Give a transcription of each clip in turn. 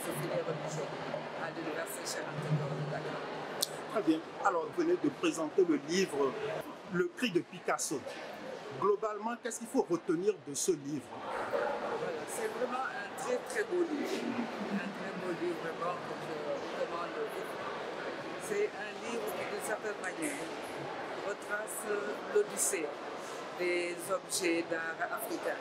philosophie des religions à l'Université Cheikh Anta Diop de Dakar. Très bien. Alors, vous venez de présenter le livre Le cri de Picasso. Globalement, qu'est-ce qu'il faut retenir de ce livre? Voilà, c'est vraiment un très très beau livre. Un très beau livre, vraiment, que je recommande de lire. C'est un livre qui, d'une certaine manière, retrace l'odyssée des objets d'art africains.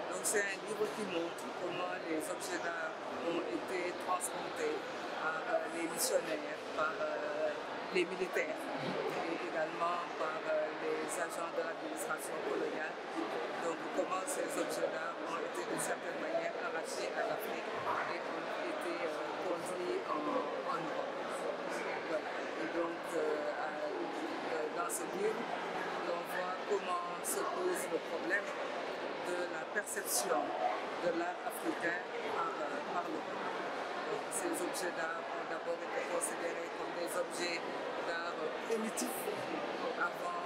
Donc c'est un livre qui montre comment les objets d'art ont été transportés par les missionnaires, par les militaires et également par les agents de l'administration coloniale. Donc comment ces objets d'art ont été d'une certaine manière arrachés à l'Afrique et ont été conduits en Europe. Voilà. Et donc dans ce livre, on voit comment se pose le problème de la perception de l'art africain par l'Europe. Ces objets d'art ont d'abord été considérés comme des objets d'art primitifs avant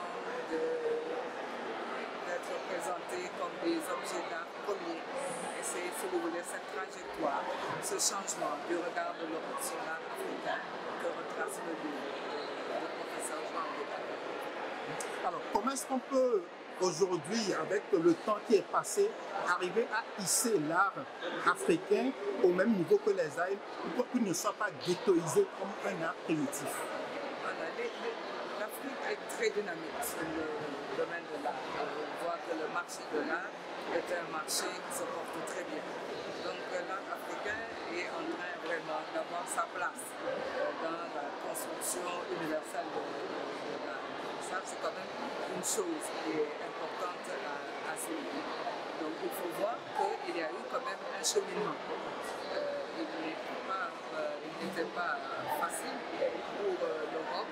d'être présentés comme des objets d'art premiers. Et c'est, si vous voulez, cette trajectoire, ce changement du regard de l'Europe sur l'art africain que retrace le livre du professeur Jean Bédard. Alors, comment est-ce qu'on peut aujourd'hui, avec le temps qui est passé, arriver à hisser l'art africain au même niveau que les arts pour qu'il ne soit pas ghettoisé comme un art primitif? Voilà, l'Afrique est très dynamique sur le domaine de l'art. On voit que le marché de l'art est un marché qui se porte très bien. Donc l'art africain est en train vraiment d'avoir sa place dans la construction universelle de l'art. Ça, c'est quand même une chose qui est importante à souligner. Donc il faut voir qu'il y a eu quand même un cheminement. Il n'était pas facile pour l'Europe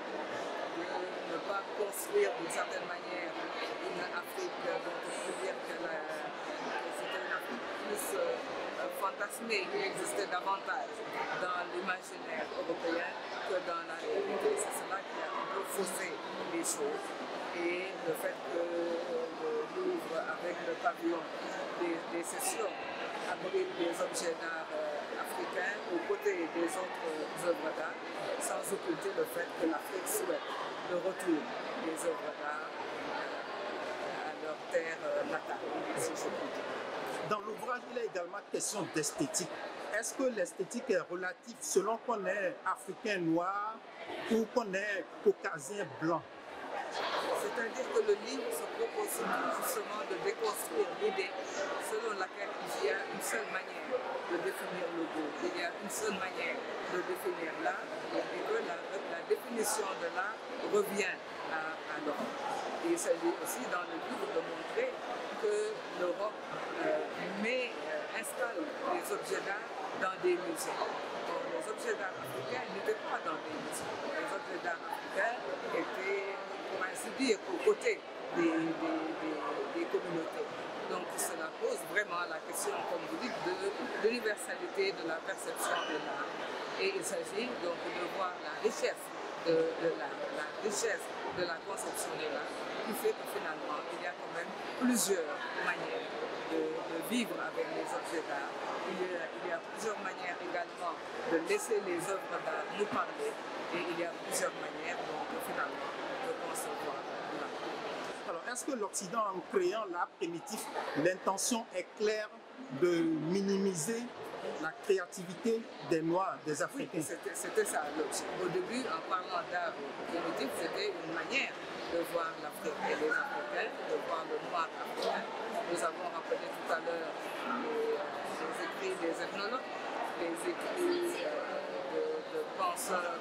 de ne pas construire d'une certaine manière une Afrique dont on peut dire que c'était une Afrique plus fantasmée, qui existait davantage dans l'imaginaire européen que dans la réalité. C'est cela qui a un peu faussé les choses. Et le fait que le Louvre, avec le pavillon des sessions, abrite des objets d'art africains aux côtés des autres œuvres d'art, sans occulter le fait que l'Afrique souhaite le retour des œuvres d'art à leur terre natale, si je puis dire. Dans l'ouvrage, il est également question d'esthétique. Est-ce que l'esthétique est relative selon qu'on est africain noir ou qu'on est caucasien blanc? C'est-à-dire que le livre se propose justement de déconstruire l'idée selon laquelle il y a une seule manière de définir le beau, il y a une seule manière de définir l'art et que la définition de l'art revient à l'Europe. Et il s'agit aussi dans le livre de montrer que l'Europe installe les objets d'art dans des musées. Donc, les objets d'art africains n'étaient pas dans des musées. Les objets d'art africains étaient, pour ainsi dire, aux côtés des communautés. Donc cela pose vraiment la question, comme vous dites, de l'universalité de la perception de l'art. Et il s'agit donc de voir la richesse de l'art, la richesse de la conception de l'art, qui fait que finalement, il y a quand même plusieurs manières de vivre avec les objets d'art. Il y a plusieurs manières également de laisser les œuvres d'art nous parler. Et il y a plusieurs manières donc finalement de concevoir l'art. Alors, est-ce que l'Occident, en créant l'art primitif, l'intention est claire de minimiser la créativité des Noirs, des Africains? Oui, c'était ça. Au début, en parlant d'art primitif, c'était une manière de voir l'Afrique et les Africains, de voir le noir africain. Nous avons rappelé tout à l'heure les écrits des ethnologues, les écrits de penseurs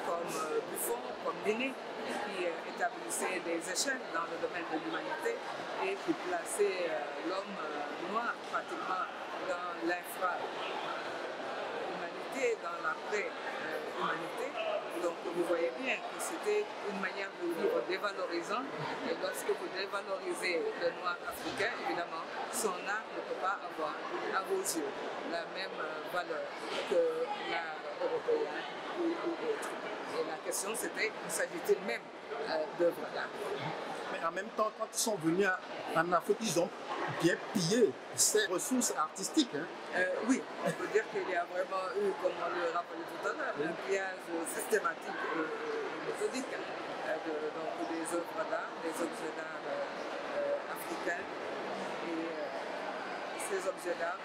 comme Buffon, comme Denis, qui établissaient des échelles dans le domaine de l'humanité et qui plaçaient l'homme noir pratiquement dans l'infra-humanité, dans la pré-humanité. Donc vous voyez bien que c'était une manière de vivre dévalorisante. Et lorsque vous dévalorisez le noir africain, évidemment, son art ne peut pas avoir à vos yeux la même valeur que l'art européen ou autre. Et la question c'était, s'agit-il même d'œuvres d'art? Mais en même temps, quand ils sont venus en Afrique, ils ont bien pillé ses ressources artistiques. Hein. Oui, on peut dire qu'il y a vraiment eu, comme on le rappelait tout à l'heure, un pillage systématique et méthodique donc des œuvres d'art, des objets d'art africains. Et ces objets d'art,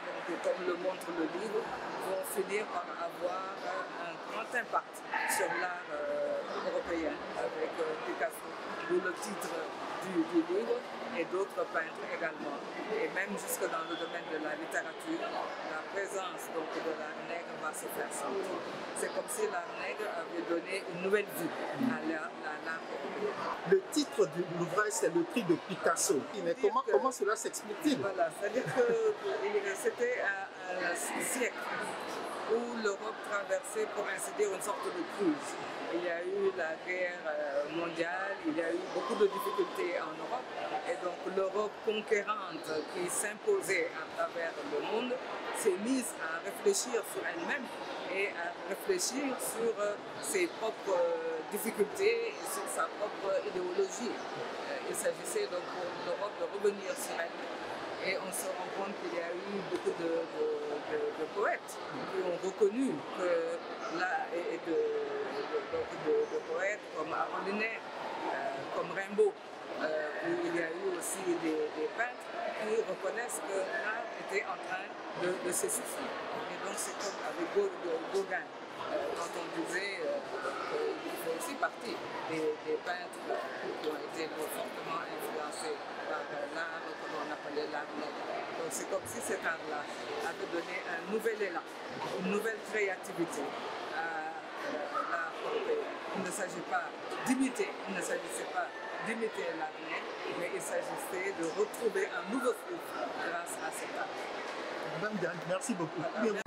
comme le montre le livre, vont finir par avoir un grand impact sur l'art européen, avec Picasso, d'où le titre du livre, et d'autres peintres également. Et même jusque dans le domaine de la littérature, la présence donc, de l'art nègre va se faire sentir. C'est comme si l'art nègre avait donné une nouvelle vie à l'art européen. Le titre de l'ouvrage, c'est Le Cri de Picasso. Mais comment cela s'explique-t-il? Voilà, c'est-à-dire que c'était un siècle où l'Europe traversait, pour ainsi dire, une sorte de crise. Il y a eu la guerre mondiale, il y a eu beaucoup de difficultés en Europe, et donc l'Europe conquérante qui s'imposait à travers le monde s'est mise à réfléchir sur elle-même et à réfléchir sur ses propres difficultés et sur sa propre idéologie. Il s'agissait donc pour l'Europe de revenir sur elle-même. Et on se rend compte qu'il y a eu beaucoup de poètes qui ont reconnu que là, et de poètes comme Apollinaire, comme Rimbaud, où il y a eu aussi des peintres qui reconnaissent que l'art était en train de s'essouffler. Et donc c'est comme avec Gauguin, quand on disait qu'il fait aussi partie des peintres qui ont été fortement influencés par l'art que l'on appelait l'art nègre. Donc c'est comme si cet art-là avait donné un nouvel élan, une nouvelle créativité à l'art européen. Il ne s'agit pas d'imiter, il ne s'agissait pas d'imiter l'art nègre, mais il s'agissait de retrouver un nouveau souffle grâce à cet art. Madame Diane, merci beaucoup. Voilà.